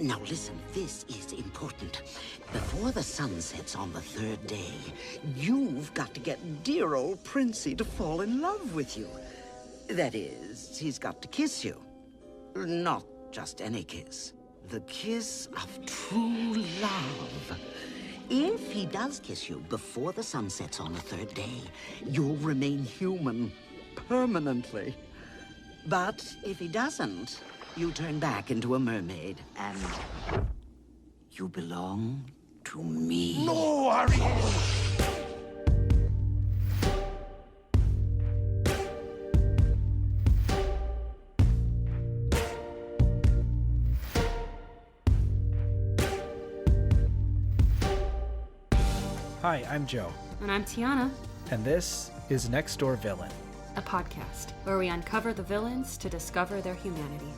Now listen, this is important. Before the sun sets on the third day, you've got to get dear old Princey to fall in love with you. That is, he's got to kiss you. Not just any kiss. The kiss of true love. If he does kiss you before the sun sets on the third day, you'll remain human permanently. But if he doesn't, you turn back into a mermaid, and you belong to me. No, Ariel! Hi, I'm Joe. And I'm Tiana, And this is Next Door Villain. a podcast where we uncover the villains to discover their humanity.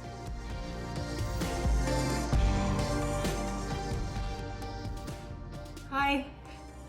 Hi,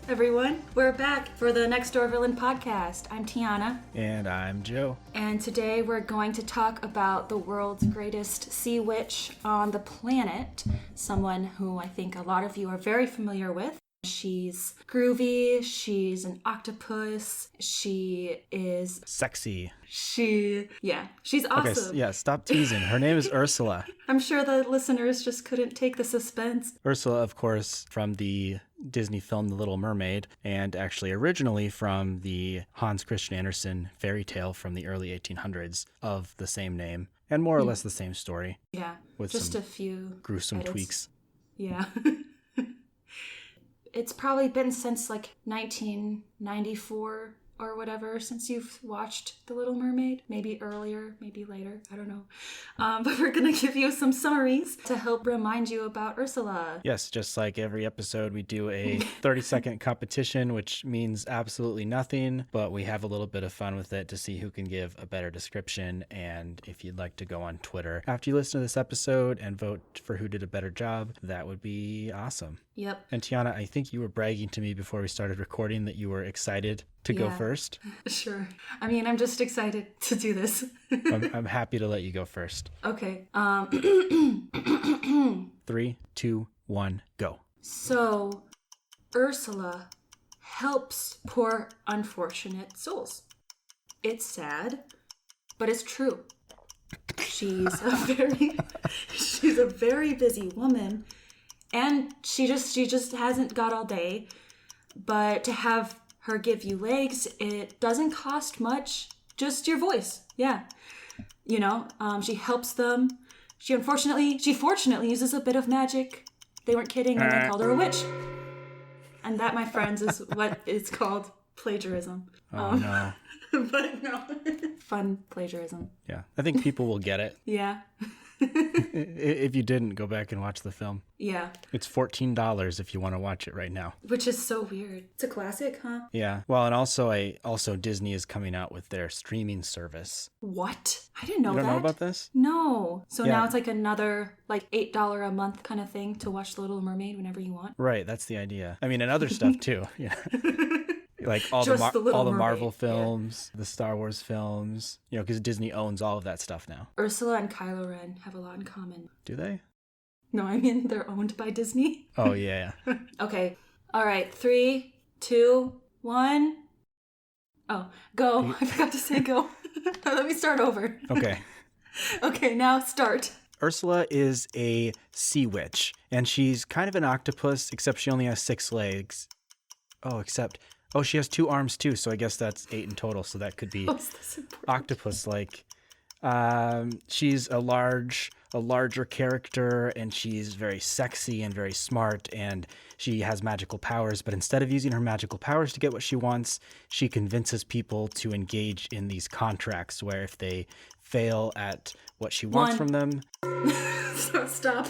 everyone. We're back for the Next Door Villain podcast. I'm Tiana, And I'm Joe. and today we're going to talk about the world's greatest sea witch on the planet, someone who I think a lot of you are very familiar with. She's groovy, she's an octopus, she is... Sexy. she's Okay, awesome. yeah, stop teasing. Her name is Ursula. I'm sure the listeners just couldn't take the suspense. Ursula, of course, from the Disney film The Little Mermaid, and actually originally from the Hans Christian Andersen fairy tale from the early 1800s of the same name, and more or less the same story, Yeah, with just some a few gruesome edits. tweaks. Yeah. It's probably been since like 1994 or whatever since you've watched The Little Mermaid. Maybe earlier, maybe later. I don't know. But we're going to give you some summaries to help remind you about Ursula. Yes, just like every episode, we do a 30-second competition, which means absolutely nothing, but we have a little bit of fun with it to see who can give a better description. And if you'd like to go on Twitter after you listen to this episode and vote for who did a better job, that would be awesome. Yep. And Tiana, I think you were bragging to me before we started recording that you were excited to go Yeah. first. Sure. I mean, I'm just excited to do this. I'm happy to let you go first. Okay. 3, 2, 1, go. So, Ursula helps poor unfortunate souls. It's sad, but it's true. She's a very busy woman, and she just hasn't got all day. But to have her give you legs, it doesn't cost much, just your voice. Yeah. You know, she helps them. She fortunately uses a bit of magic. They weren't kidding when they called her a witch. And that, my friends, is what is called plagiarism. Oh, no. But no. Fun plagiarism. Yeah, I think people will get it. Yeah. If you didn't, go back and watch the film. Yeah. It's $14 if you want to watch it right now. Which is so weird. It's a classic, huh? Yeah. Well, and also Disney is coming out with their streaming service. What? I didn't know You that. don't know about this? No. So Yeah. now it's like another like $8 a month kind of thing to watch The Little Mermaid whenever you want. Right, that's the idea. I mean, and other stuff too. Yeah. Like all Just The Little all the Mermaid, Marvel yeah. films, the Star Wars films, you know, because Disney owns all of that stuff now. Ursula and Kylo Ren have a lot in common. Do they? No, I mean they're owned by Disney. Oh, yeah. Okay. All right. 3, 2, 1. Oh, go. I forgot to say go. Let me start over. Okay. Okay, now start. Ursula is a sea witch, and she's kind of an octopus, except she only has 6 legs. Oh, she has 2 arms too, so I guess that's 8 in total, so that could be What's this important? octopus-like. She's a larger character, and she's very sexy and very smart, and she has magical powers, but instead of using her magical powers to get what she wants, she convinces people to engage in these contracts where if they fail at what she wants One. from them... Stop.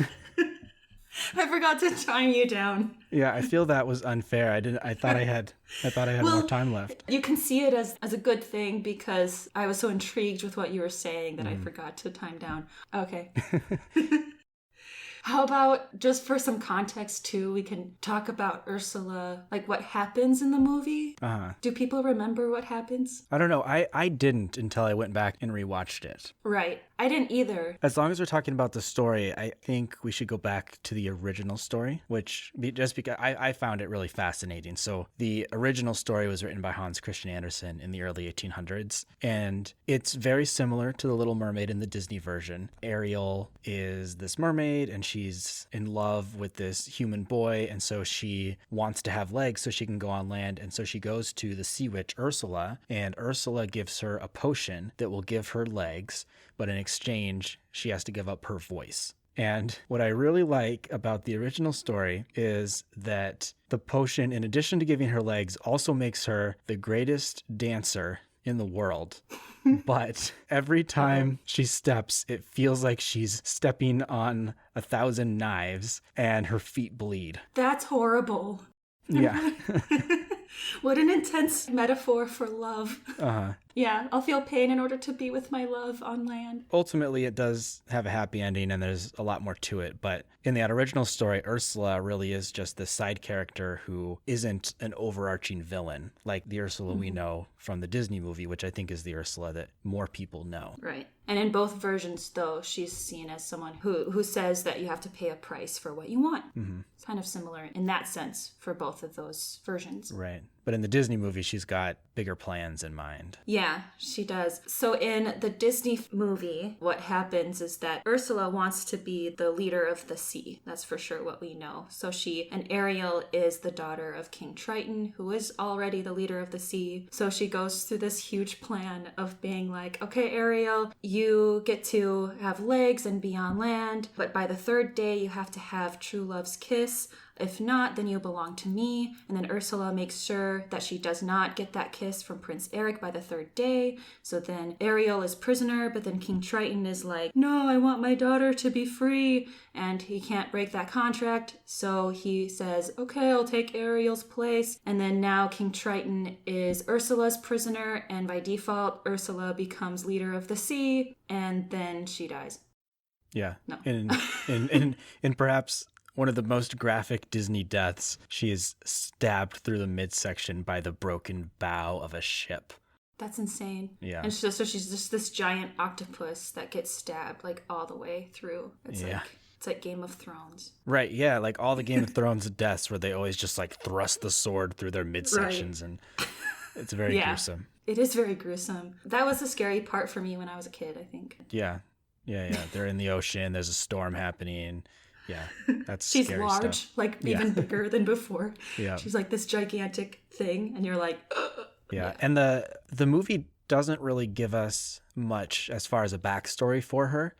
I forgot to time you down. Yeah, I feel that was unfair. I thought I had more time left. You can see it as a good thing because I was so intrigued with what you were saying that I forgot to time down. Okay. How about, just for some context too, we can talk about Ursula, like what happens in the movie? Uh-huh. Do people remember what happens? I don't know. I didn't until I went back and rewatched it. Right. I didn't either. As long as we're talking about the story, I think we should go back to the original story, just because I found it really fascinating. So the original story was written by Hans Christian Andersen in the early 1800s, and it's very similar to The Little Mermaid in the Disney version. Ariel is this mermaid, and she's in love with this human boy, and so she wants to have legs so she can go on land, and so she goes to the sea witch Ursula, and Ursula gives her a potion that will give her legs, but in exchange, she has to give up her voice. And what I really like about the original story is that the potion, in addition to giving her legs, also makes her the greatest dancer in the world. But every time she steps, it feels like she's stepping on 1,000 knives and her feet bleed. That's horrible. Yeah. What an intense metaphor for love. Uh-huh. Yeah, I'll feel pain in order to be with my love on land. Ultimately, it does have a happy ending, and there's a lot more to it. But in that original story, Ursula really is just this side character who isn't an overarching villain like the Ursula we know from the Disney movie, which I think is the Ursula that more people know. Right. And in both versions, though, she's seen as someone who says that you have to pay a price for what you want. Mm-hmm. It's kind of similar in that sense for both of those versions. Right. But in the Disney movie, she's got bigger plans in mind. Yeah, she does. So in the Disney movie, what happens is that Ursula wants to be the leader of the sea. That's for sure what we know. So and Ariel is the daughter of King Triton, who is already the leader of the sea. So she goes through this huge plan of being like, okay, Ariel, you get to have legs and be on land, but by the third day, you have to have true love's kiss. If not, then you belong to me. And then Ursula makes sure that she does not get that kiss from Prince Eric by the third day. So then Ariel is prisoner, but then King Triton is like, no, I want my daughter to be free. And he can't break that contract. So he says, okay, I'll take Ariel's place. And then now King Triton is Ursula's prisoner. And by default, Ursula becomes leader of the sea. And then she dies. Yeah. No. In perhaps one of the most graphic Disney deaths, she is stabbed through the midsection by the broken bow of a ship. That's insane. Yeah. And so she's just this giant octopus that gets stabbed like all the way through. It's like Game of Thrones. Right, yeah, like all the Game of Thrones deaths where they always just like thrust the sword through their midsections, and it's very gruesome. It is very gruesome. That was the scary part for me when I was a kid, I think. Yeah. They're in the ocean, there's a storm happening. Yeah, that's She's scary large, stuff. like even bigger than before. Yeah. She's like this gigantic thing, and you're like, Yeah, and the movie doesn't really give us much as far as a backstory for her,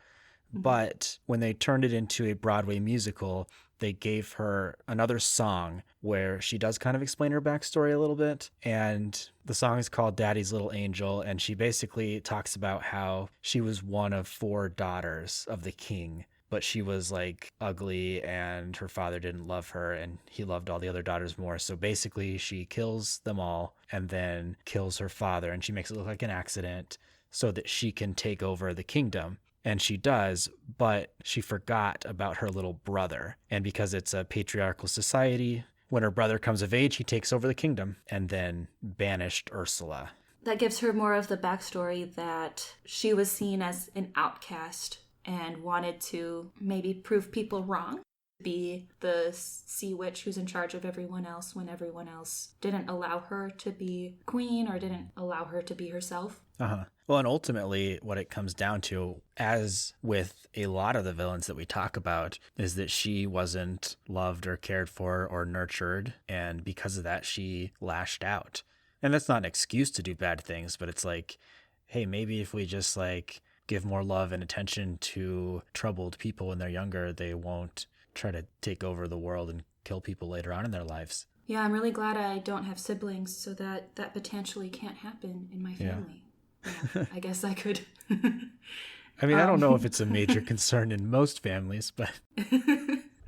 but when they turned it into a Broadway musical, they gave her another song where she does kind of explain her backstory a little bit. And the song is called Daddy's Little Angel. And she basically talks about how she was one of 4 daughters of the king, but she was like ugly and her father didn't love her and he loved all the other daughters more. So basically she kills them all and then kills her father, and she makes it look like an accident so that she can take over the kingdom. And she does, but she forgot about her little brother. And because it's a patriarchal society, when her brother comes of age, he takes over the kingdom and then banished Ursula. that gives her more of the backstory that she was seen as an outcast and wanted to maybe prove people wrong, be the sea witch who's in charge of everyone else when everyone else didn't allow her to be queen or didn't allow her to be herself. Well, and ultimately what it comes down to, as with a lot of the villains that we talk about, is that she wasn't loved or cared for or nurtured, and because of that she lashed out. And that's not an excuse to do bad things, but it's like, hey, maybe if we just like give more love and attention to troubled people when they're younger, they won't try to take over the world and kill people later on in their lives. Yeah, I'm really glad I don't have siblings so that potentially can't happen in my family. Yeah, I guess I could. I mean, I don't know if it's a major concern in most families, but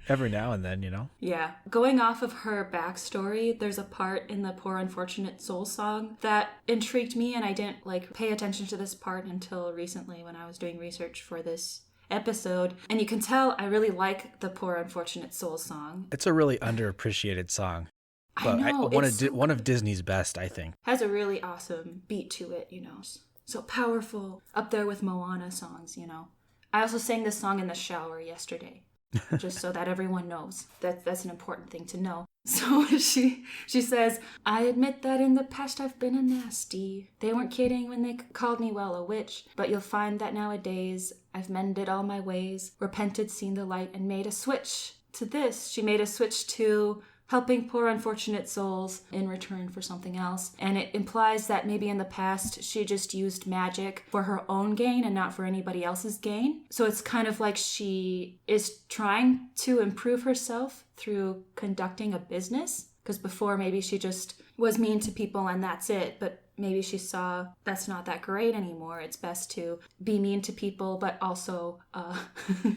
every now and then, you know? Yeah. Going off of her backstory, there's a part in the Poor Unfortunate Soul song that intrigued me, and I didn't pay attention to this part until recently when I was doing research for this episode. And you can tell I really like the Poor Unfortunate Soul song. It's a really underappreciated song. But I know. one of Disney's best, I think. Has a really awesome beat to it, you know. so powerful. Up there with Moana songs, you know. I also sang this song in the shower yesterday, just so that everyone knows. That's an important thing to know. So she says, I admit that in the past I've been a nasty. They weren't kidding when they called me, well, a witch. But you'll find that nowadays I've mended all my ways, repented, seen the light, and made a switch to this. She made a switch to helping poor unfortunate souls in return for something else. And it implies that maybe in the past she just used magic for her own gain and not for anybody else's gain. So it's kind of like she is trying to improve herself through conducting a business. Because before maybe she just was mean to people and that's it. But maybe she saw that's not that great anymore. It's best to be mean to people, but also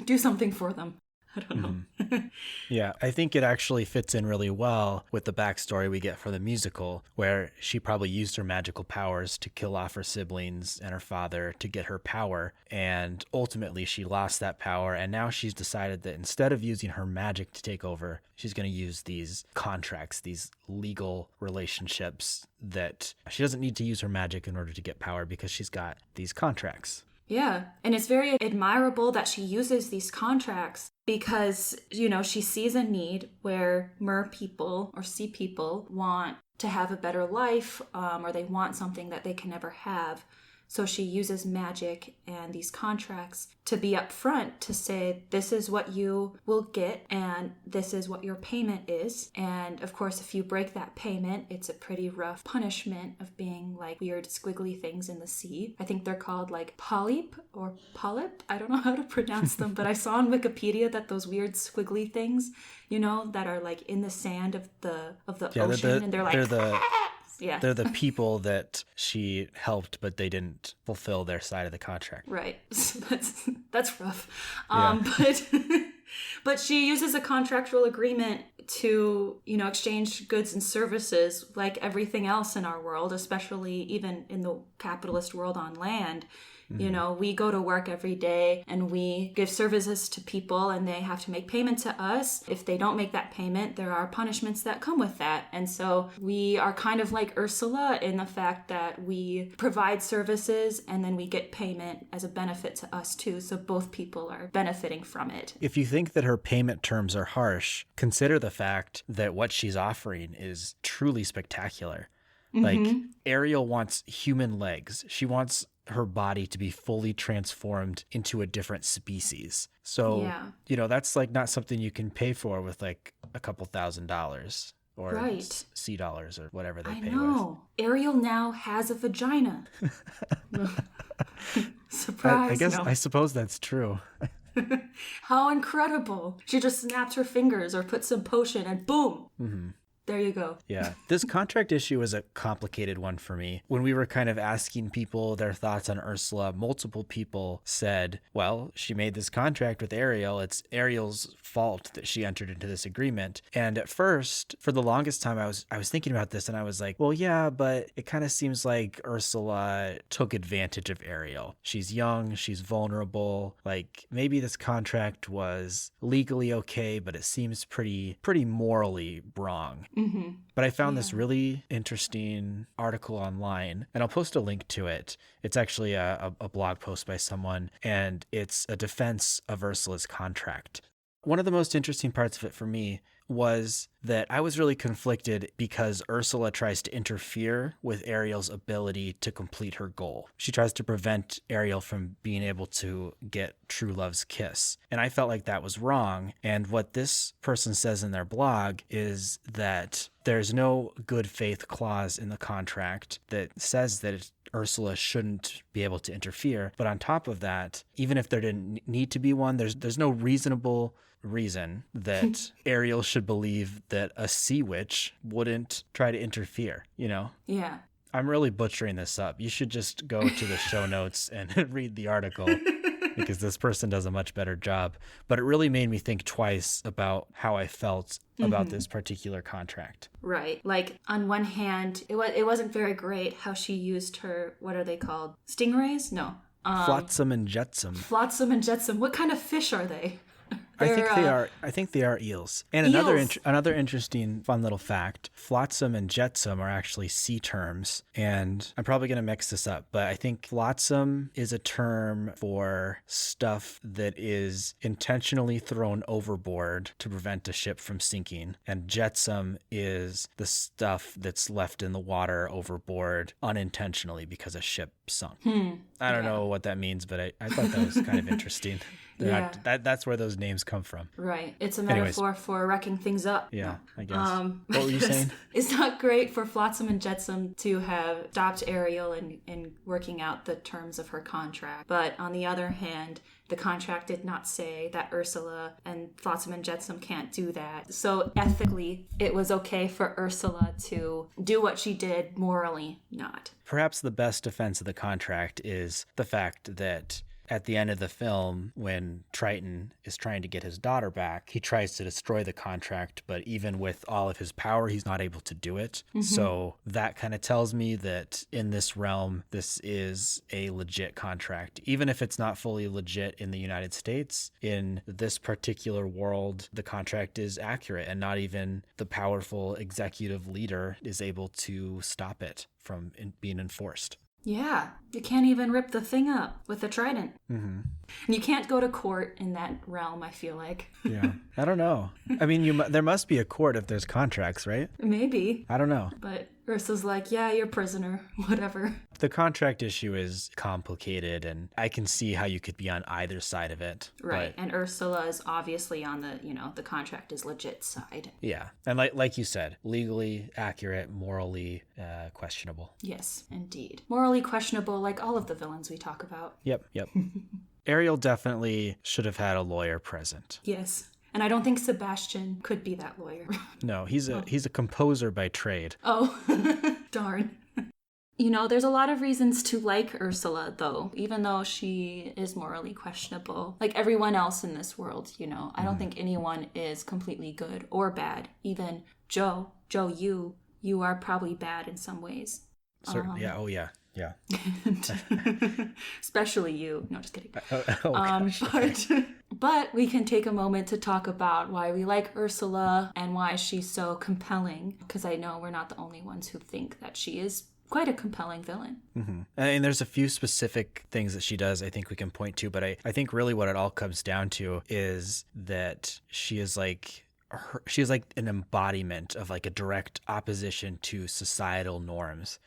do something for them. I don't know. Yeah, I think it actually fits in really well with the backstory we get from the musical, where she probably used her magical powers to kill off her siblings and her father to get her power. And ultimately, she lost that power. And now she's decided that instead of using her magic to take over, she's going to use these contracts, these legal relationships that she doesn't need to use her magic in order to get power because she's got these contracts. Yeah, and it's very admirable that she uses these contracts because, you know, she sees a need where mer people or sea people want to have a better life, or they want something that they can never have. So she uses magic and these contracts to be upfront to say, this is what you will get and this is what your payment is. And of course, if you break that payment, it's a pretty rough punishment of being like weird squiggly things in the sea. I think they're called like polyp or polyp. I don't know how to pronounce them, but I saw on Wikipedia that those weird squiggly things, you know, that are like in the sand of the ocean, and they're like... Yeah. They're the people that she helped, but they didn't fulfill their side of the contract. Right. So that's rough. Yeah. But she uses a contractual agreement to, you know, exchange goods and services like everything else in our world, especially even in the capitalist world on land. You know, we go to work every day and we give services to people and they have to make payment to us. If they don't make that payment, there are punishments that come with that. And so we are kind of like Ursula in the fact that we provide services and then we get payment as a benefit to us too. So both people are benefiting from it. If you think that her payment terms are harsh, consider the fact that what she's offering is truly spectacular. Like, Ariel wants human legs. She wants her body to be fully transformed into a different species. So, you know, that's like not something you can pay for with like a couple $1,000 or sea dollars or whatever they pay with. I know. Ariel now has a vagina. Surprise. I suppose that's true. How incredible. She just snapped her fingers or put some potion and boom. There you go. Yeah. This contract issue is a complicated one for me. When we were kind of asking people their thoughts on Ursula, multiple people said, well, she made this contract with Ariel. It's Ariel's fault that she entered into this agreement. And at first, for the longest time, I was thinking about this and I was like, well, yeah, but it kind of seems like Ursula took advantage of Ariel. She's young, she's vulnerable. Like, maybe this contract was legally okay, but it seems pretty morally wrong. But I found this really interesting article online, and I'll post a link to it. It's actually a blog post by someone, and it's a defense of Ursula's contract. One of the most interesting parts of it for me was that I was really conflicted because Ursula tries to interfere with Ariel's ability to complete her goal. She tries to prevent Ariel from being able to get true love's kiss. And I felt like that was wrong. And what this person says in their blog is that there's no good faith clause in the contract that says that Ursula shouldn't be able to interfere. But on top of that, even if there didn't need to be one, there's no reasonable reason that Ariel should believe that a sea witch wouldn't try to interfere, you know? Yeah. I'm really butchering this up. You should just go to the show notes and read the article because this person does a much better job. But it really made me think twice about how I felt about this particular contract. Right. Like, on one hand, it wasn't very great how she used her, what are they called? Stingrays? No. Flotsam and jetsam. Flotsam and jetsam. What kind of fish are they? I think they are. I think they are eels. And Eels. another interesting, fun little fact: flotsam and jetsam are actually sea terms. And I'm probably going to mix this up, but I think flotsam is a term for stuff that is intentionally thrown overboard to prevent a ship from sinking, and jetsam is the stuff that's left in the water overboard unintentionally because a ship sunk. I don't know what that means, but I thought that was kind of interesting. Yeah. That's where those names come from. Right. It's a metaphor for wrecking things up. Yeah, I guess. What were you saying? It's not great for Flotsam and Jetsam to have stopped Ariel in working out the terms of her contract. But on the other hand, the contract did not say that Ursula and Flotsam and Jetsam can't do that. So ethically, it was okay for Ursula to do what she did, morally not. Perhaps the best defense of the contract is the fact that at the end of the film, when Triton is trying to get his daughter back, he tries to destroy the contract, but even with all of his power, he's not able to do it. So that kind of tells me that in this realm, this is a legit contract. Even if it's not fully legit in the United States, in this particular world, the contract is accurate, and not even the powerful executive leader is able to stop it from being enforced. Yeah, you can't even rip the thing up with a trident. And you can't go to court in that realm, I feel like. Yeah, I don't know. I mean, there must be a court if there's contracts, right? Maybe. I don't know. But Ursa's like, yeah, you're a prisoner, whatever. The contract issue is complicated, and I can see how you could be on either side of it. Right, But and Ursula is obviously on the, the contract is legit side. yeah, and like you said, legally accurate, morally questionable. Yes, indeed. Morally questionable, like all of the villains we talk about. Yep. Ariel definitely should have had a lawyer present. Yes. And I don't think Sebastian could be that lawyer. No, he's a composer by trade. Oh, darn. There's a lot of reasons to like Ursula, though, even though she is morally questionable. Like everyone else in this world, I don't think anyone is completely good or bad. Even Joe, you are probably bad in some ways. Certainly. Yeah. Especially you. No, just kidding. Gosh. But we can take a moment to talk about why we like Ursula and why she's so compelling, because I know we're not the only ones who think that she is quite a compelling villain. And there's a few specific things that she does I think we can point to, but I think really what it all comes down to is that she is like an embodiment of like a direct opposition to societal norms,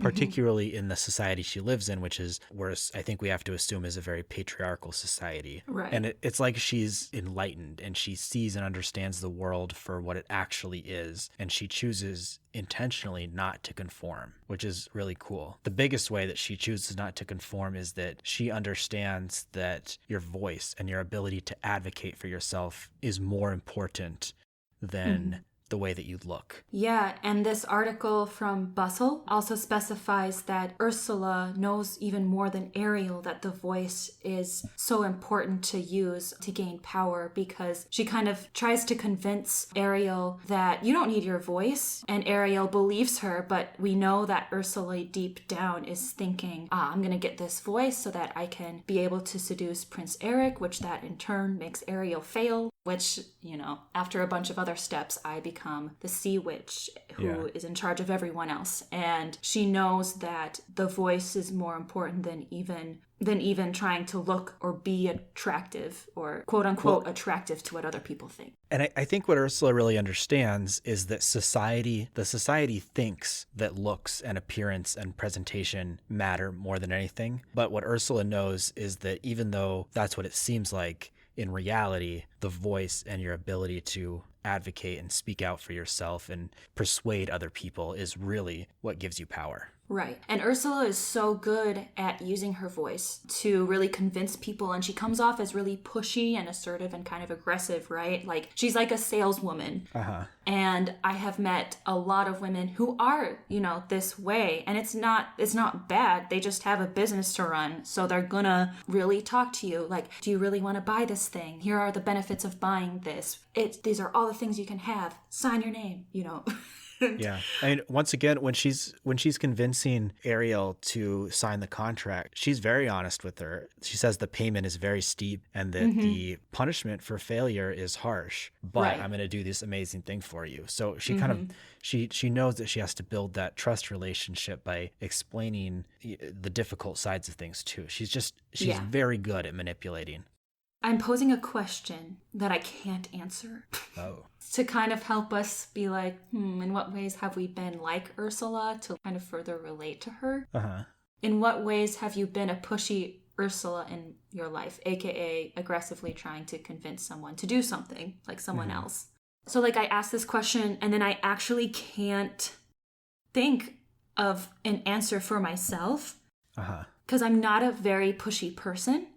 particularly in the society she lives in, which is where I think we have to assume is a very patriarchal society. Right. And it's like she's enlightened and she sees and understands the world for what it actually is. And she chooses intentionally not to conform, which is really cool. The biggest way that she chooses not to conform is that she understands that your voice and your ability to advocate for yourself is more important than the way that you look. Yeah, and this article from Bustle also specifies that Ursula knows even more than Ariel that the voice is so important to use to gain power, because she kind of tries to convince Ariel that you don't need your voice, and Ariel believes her, but we know that Ursula deep down is thinking, I'm gonna get this voice so that I can be able to seduce Prince Eric, which that in turn makes Ariel fail, which, after a bunch of other steps, I become the sea witch who is in charge of everyone else. And she knows that the voice is more important than even trying to look or be attractive or quote unquote attractive to what other people think. And I think what Ursula really understands is that the society thinks that looks and appearance and presentation matter more than anything. But what Ursula knows is that even though that's what it seems like, in reality, the voice and your ability to advocate and speak out for yourself and persuade other people is really what gives you power. Right. And Ursula is so good at using her voice to really convince people, and she comes off as really pushy and assertive and kind of aggressive, right? Like, she's like a saleswoman. And I have met a lot of women who are, this way, and it's not bad. They just have a business to run, so they're gonna really talk to you. Like, do you really want to buy this thing? Here are the benefits of buying this. These are all the things you can have. Sign your name, Yeah. I mean, once again, when she's convincing Ariel to sign the contract, she's very honest with her. She says the payment is very steep and that the punishment for failure is harsh, but Right. I'm going to do this amazing thing for you. So she kind of she knows that she has to build that trust relationship by explaining the difficult sides of things too. She's Yeah. very good at manipulating. I'm posing a question that I can't answer. Oh. To kind of help us be like, in what ways have we been like Ursula to kind of further relate to her? Uh-huh. In what ways have you been a pushy Ursula in your life, aka aggressively trying to convince someone to do something like someone else? So like I asked this question and then I actually can't think of an answer for myself because I'm not a very pushy person,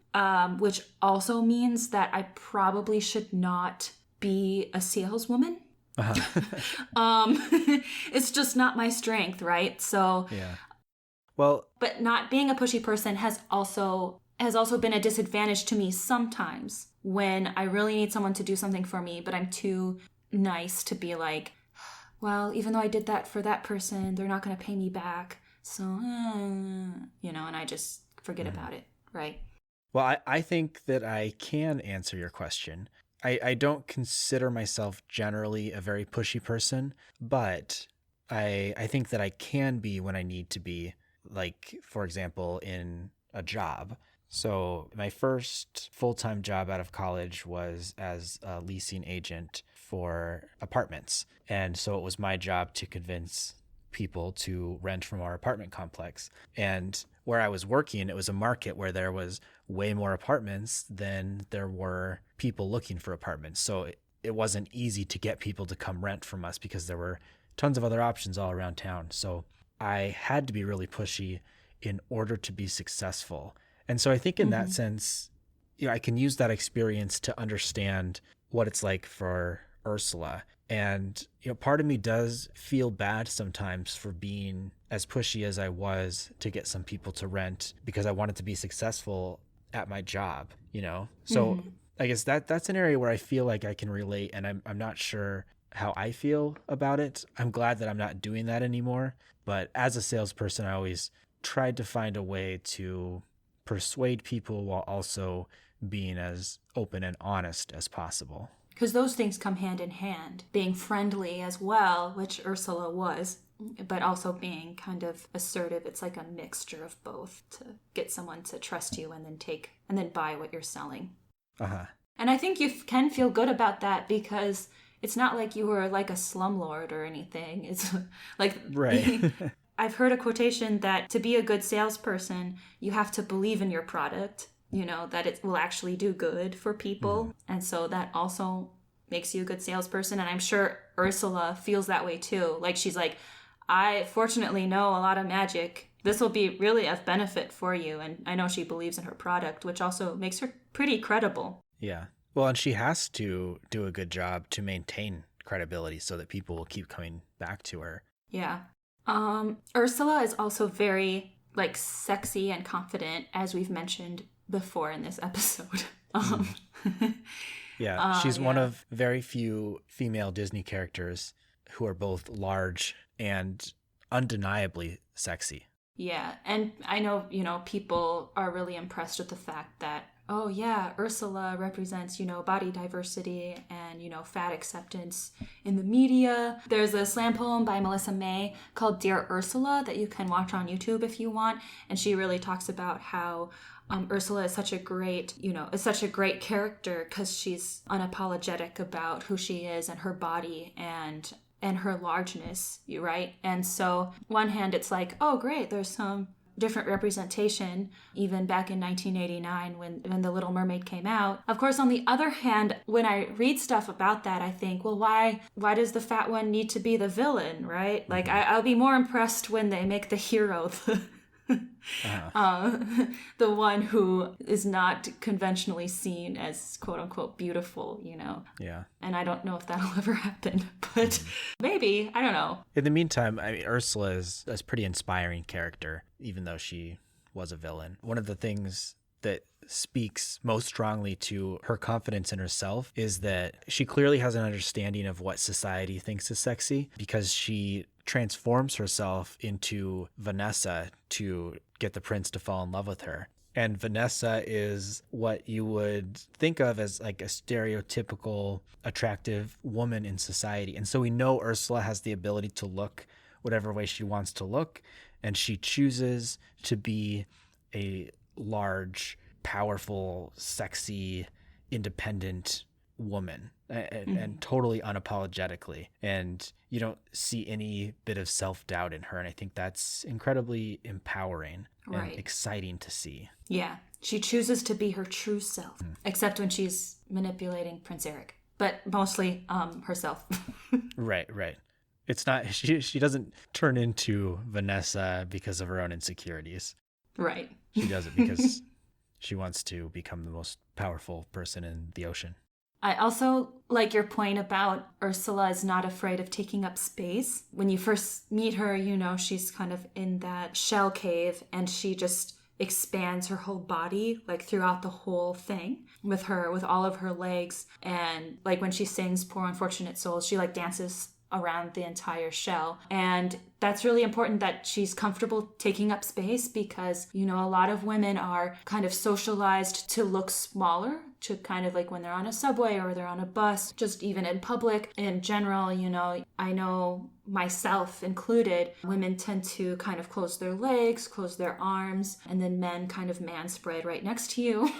which also means that I probably should not be a saleswoman. It's just not my strength, right? So Yeah. Well, but not being a pushy person has also been a disadvantage to me sometimes when I really need someone to do something for me, but I'm too nice to be like, well, even though I did that for that person, they're not going to pay me back. So, and I just forget about it, right? Well, I think that I can answer your question. I don't consider myself generally a very pushy person, but I think that I can be when I need to be, like, for example, in a job. So my first full-time job out of college was as a leasing agent for apartments. And so it was my job to convince people to rent from our apartment complex. And where I was working, it was a market where there was way more apartments than there were people looking for apartments. So it wasn't easy to get people to come rent from us because there were tons of other options all around town. So I had to be really pushy in order to be successful. And so I think in that sense, I can use that experience to understand what it's like for Ursula. And, part of me does feel bad sometimes for being as pushy as I was to get some people to rent because I wanted to be successful at my job, So I guess that's an area where I feel like I can relate, and I'm not sure how I feel about it. I'm glad that I'm not doing that anymore. But as a salesperson, I always tried to find a way to persuade people while also being as open and honest as possible. Because those things come hand in hand. Being friendly as well, which Ursula was, but also being kind of assertive. It's like a mixture of both to get someone to trust you and then buy what you're selling. And I think you can feel good about that because it's not like you were like a slumlord or anything. It's like... Right. I've heard a quotation that to be a good salesperson, you have to believe in your product, that it will actually do good for people. And so that also makes you a good salesperson. And I'm sure Ursula feels that way too. Like she's like, I fortunately know a lot of magic. This will be really of benefit for you. And I know she believes in her product, which also makes her pretty credible. Yeah. Well, and she has to do a good job to maintain credibility so that people will keep coming back to her. Yeah. Ursula is also very sexy and confident, as we've mentioned before in this episode. Yeah, she's one of very few female Disney characters who are both large and undeniably sexy. Yeah, and I know, people are really impressed with the fact that, oh yeah, Ursula represents, body diversity and, fat acceptance in the media. There's a slam poem by Melissa May called Dear Ursula that you can watch on YouTube if you want. And she really talks about how Ursula is such a great, character because she's unapologetic about who she is and her body and her largeness, right? And so one hand, it's like, oh, great, there's some different representation, even back in 1989 when The Little Mermaid came out. Of course, on the other hand, when I read stuff about that, I think, well, why does the fat one need to be the villain, right? Like, I'll be more impressed when they make the hero the one who is not conventionally seen as quote unquote beautiful, Yeah. And I don't know if that'll ever happen, but maybe, I don't know. In the meantime, Ursula is a pretty inspiring character, even though she was a villain. One of the things that speaks most strongly to her confidence in herself is that she clearly has an understanding of what society thinks is sexy, because she transforms herself into Vanessa to get the prince to fall in love with her. And Vanessa is what you would think of as like a stereotypical attractive woman in society. And so we know Ursula has the ability to look whatever way she wants to look, and she chooses to be a large, powerful, sexy, independent woman, and totally unapologetically. And you don't see any bit of self-doubt in her. And I think that's incredibly empowering and exciting to see. Yeah. She chooses to be her true self, except when she's manipulating Prince Eric, but mostly herself. Right. It's not, she doesn't turn into Vanessa because of her own insecurities. Right. She does it because she wants to become the most powerful person in the ocean. I also like your point about Ursula is not afraid of taking up space. When you first meet her, you know, she's kind of in that shell cave, and she just expands her whole body like throughout the whole thing with all of her legs. And like when she sings Poor Unfortunate Souls, she like dances around the entire shell. And that's really important that she's comfortable taking up space, because, you know, a lot of women are kind of socialized to look smaller, to kind of like when they're on a subway or they're on a bus, just even in public in general. You know, I know myself included, women tend to kind of close their legs, close their arms, and then men kind of man spread right next to you.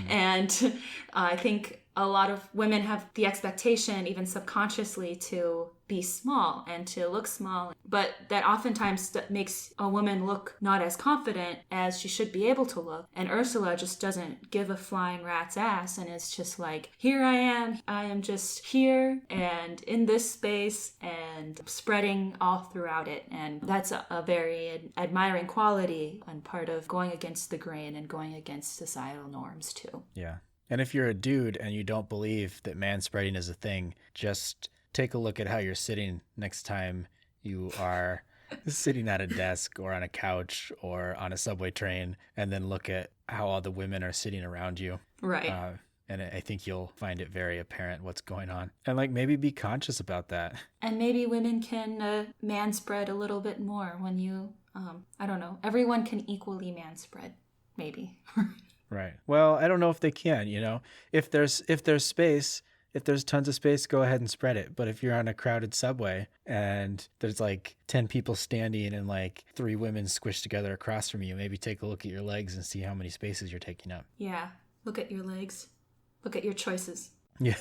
And I think a lot of women have the expectation, even subconsciously, to be small and to look small. But that oftentimes makes a woman look not as confident as she should be able to look. And Ursula just doesn't give a flying rat's ass, and is just like, here I am just here and in this space and spreading all throughout it. And that's a very admiring quality, and part of going against the grain and going against societal norms too. Yeah. And if you're a dude and you don't believe that manspreading is a thing, just take a look at how you're sitting next time you are sitting at a desk or on a couch or on a subway train, and then look at how all the women are sitting around you. Right. And I think you'll find it very apparent what's going on. And like maybe be conscious about that. And maybe women can manspread a little bit more when you, I don't know, everyone can equally manspread, maybe. Right. Well, I don't know if they can, you know. If there's space, if there's tons of space, go ahead and spread it. But if you're on a crowded subway and there's like 10 people standing and like 3 women squished together across from you, maybe take a look at your legs and see how many spaces you're taking up. Yeah. Look at your legs. Look at your choices. Yeah.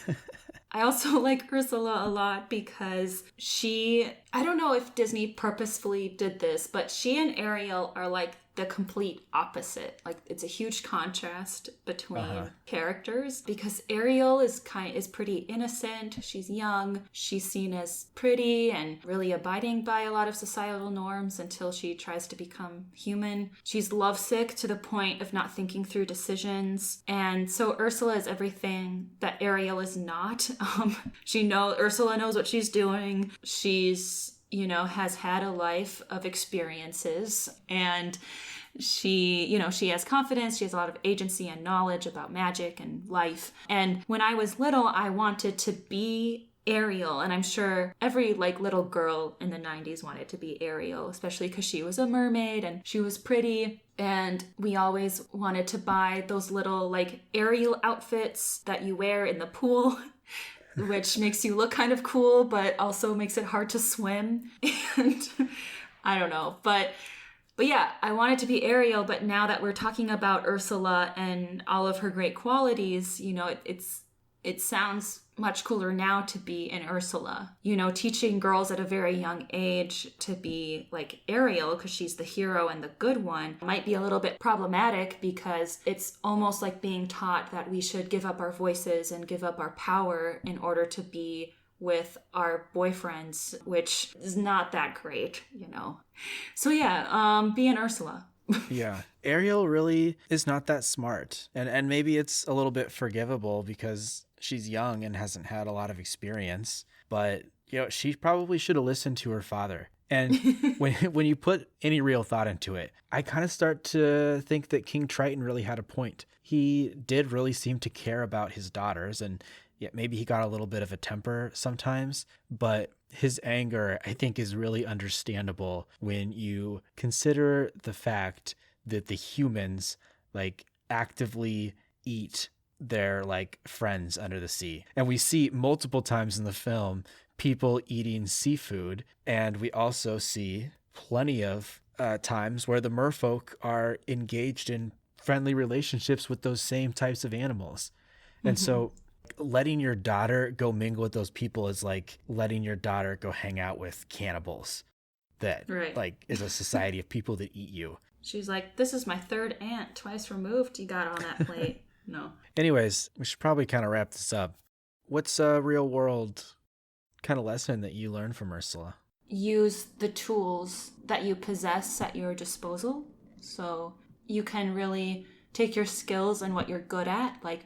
I also like Ursula a lot because I don't know if Disney purposefully did this, but she and Ariel are like the complete opposite. Like, it's a huge contrast between characters, because Ariel is pretty innocent. She's young. She's seen as pretty and really abiding by a lot of societal norms until she tries to become human. She's lovesick to the point of not thinking through decisions. And so Ursula is everything that Ariel is not. Ursula knows what she's doing. She's, you know, has had a life of experiences, and she has confidence. She has a lot of agency and knowledge about magic and life. And when I was little, I wanted to be Ariel, and I'm sure every like little girl in the 90s wanted to be Ariel, especially because she was a mermaid and she was pretty. And we always wanted to buy those little like Ariel outfits that you wear in the pool, which makes you look kind of cool, but also makes it hard to swim. And I don't know. But yeah, I wanted to be Ariel, but now that we're talking about Ursula and all of her great qualities, you know, it sounds much cooler now to be an Ursula. You know, teaching girls at a very young age to be like Ariel, because she's the hero and the good one, might be a little bit problematic, because it's almost like being taught that we should give up our voices and give up our power in order to be with our boyfriends, which is not that great, you know. So yeah, be an Ursula. Yeah. Ariel really is not that smart. And maybe it's a little bit forgivable because she's young and hasn't had a lot of experience. But, you know, she probably should have listened to her father And when you put any real thought into it, I kind of start to think that King Triton really had a point. He did really seem to care about his daughters, and yeah, maybe he got a little bit of a temper sometimes, but his anger, I think, is really understandable when you consider the fact that the humans like actively eat their like friends under the sea. And we see multiple times in the film people eating seafood, and we also see plenty of times where the merfolk are engaged in friendly relationships with those same types of animals. And so letting your daughter go mingle with those people is like letting your daughter go hang out with cannibals that like is a society of people that eat you. She's like, this is my third aunt, twice removed. You got on that plate. No. Anyways, we should probably kind of wrap this up. What's a real world kind of lesson that you learned from Ursula? Use the tools that you possess at your disposal. So you can really take your skills and what you're good at. Like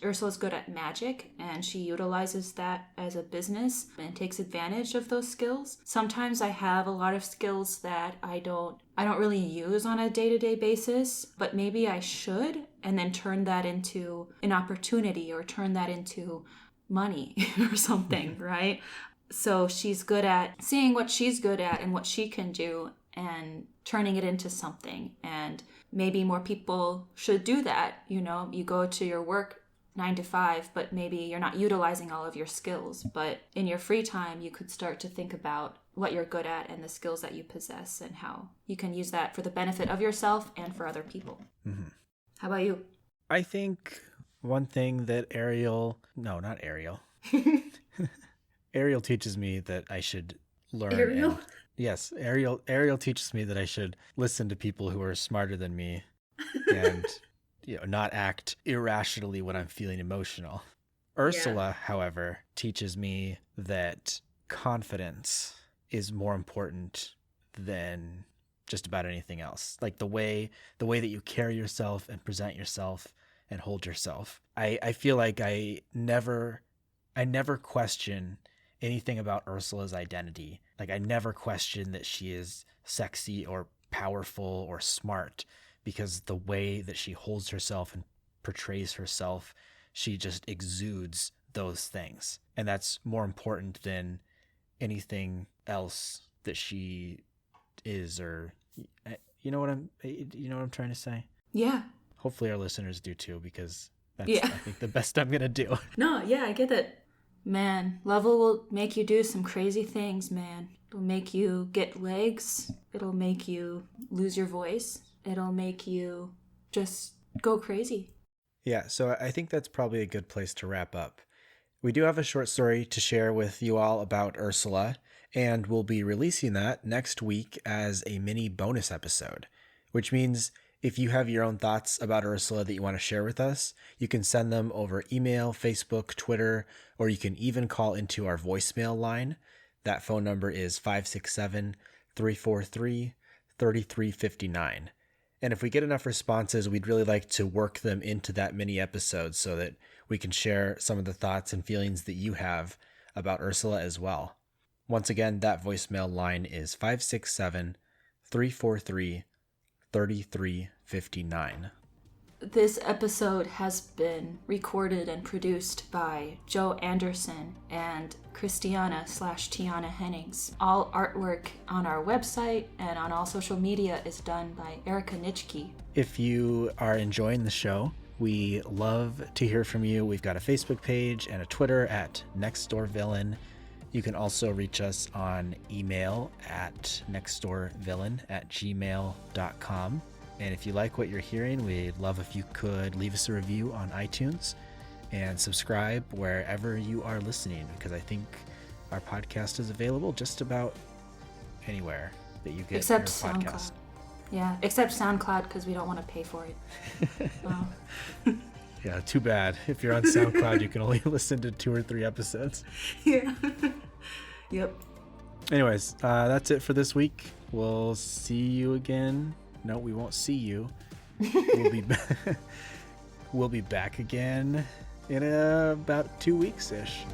Ursula's good at magic, and she utilizes that as a business and takes advantage of those skills. Sometimes I have a lot of skills that I don't really use on a day-to-day basis, but maybe I should, and then turn that into an opportunity or turn that into money or something, right? So she's good at seeing what she's good at and what she can do and turning it into something. And maybe more people should do that. You know, you go to your work 9 to 5, but maybe you're not utilizing all of your skills. But in your free time, you could start to think about what you're good at and the skills that you possess and how you can use that for the benefit of yourself and for other people. Mm-hmm. How about you? I think one thing that Ariel teaches me that I should learn. Ariel? Yes, Ariel teaches me that I should listen to people who are smarter than me and not act irrationally when I'm feeling emotional. Ursula, however, teaches me that confidence is more important than just about anything else. Like the way that you carry yourself and present yourself and hold yourself. I feel like I never question anything about Ursula's identity. Like I never question that she is sexy or powerful or smart, because the way that she holds herself and portrays herself, she just exudes those things. And that's more important than anything else that she is, or you know what I'm trying to say? Yeah. Hopefully our listeners do too, because that's I think the best I'm going to do. No, yeah, I get it. Man, love will make you do some crazy things, man. It'll make you get legs. It'll make you lose your voice. It'll make you just go crazy. Yeah, so I think that's probably a good place to wrap up. We do have a short story to share with you all about Ursula, and we'll be releasing that next week as a mini bonus episode, which means if you have your own thoughts about Ursula that you want to share with us, you can send them over email, Facebook, Twitter, or you can even call into our voicemail line. That phone number is 567-343-3359. And if we get enough responses, we'd really like to work them into that mini episode so that we can share some of the thoughts and feelings that you have about Ursula as well. Once again, that voicemail line is 567-343-3359. This episode has been recorded and produced by Joe Anderson and Christiana/Tiana Hennings. All artwork on our website and on all social media is done by Erica Nitschke. If you are enjoying the show, we love to hear from you. We've got a Facebook page and a Twitter at nextdoorvillain. You can also reach us on email at nextdoorvillain@gmail.com. And if you like what you're hearing, we'd love if you could leave us a review on iTunes and subscribe wherever you are listening, because I think our podcast is available just about anywhere that you get except your podcast. SoundCloud. Yeah, except SoundCloud, because we don't want to pay for it. Wow. Yeah, too bad. If you're on SoundCloud, you can only listen to 2 or 3 episodes. Yeah. Yep. Anyways, that's it for this week. We'll see you again. No, we won't see you. We'll be back again in about 2 weeks-ish.